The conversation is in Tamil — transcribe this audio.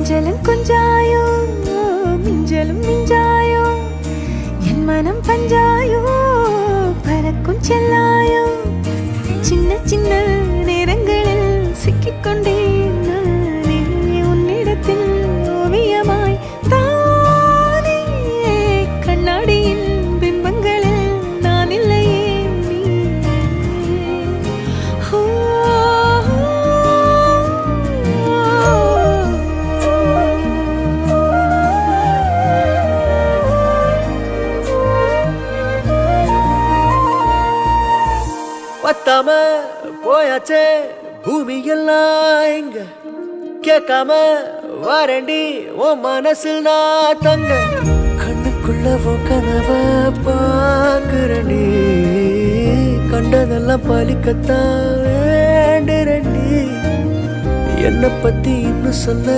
கொஞ்சலும் கொஞ்சாயோ மிஞ்சலும் மிஞ்சாயோ என் மனம் பஞ்சாயோ பறக்கும் செல்லாயோ சின்ன சின்ன நேரங்களில் சிக்கிக்கொண்டேன் நானே உன்னிடத்தில் ஓவியமாய் தானே கண்ணாடியின் பிம்பங்களில் நான் இல்லையே நீ பத்தாம போயாச்சே பூமி எல்லாம் இங்க கேட்காம வாரண்டி உன் மனசில் நான் தங்க கண்ணுக்குள்ள கனவ பாக்குறண்டி கண்டதெல்லாம் பலிக்கத்தான் வேண்டுறண்டி என்னை பத்தி இன்னும் சொல்ல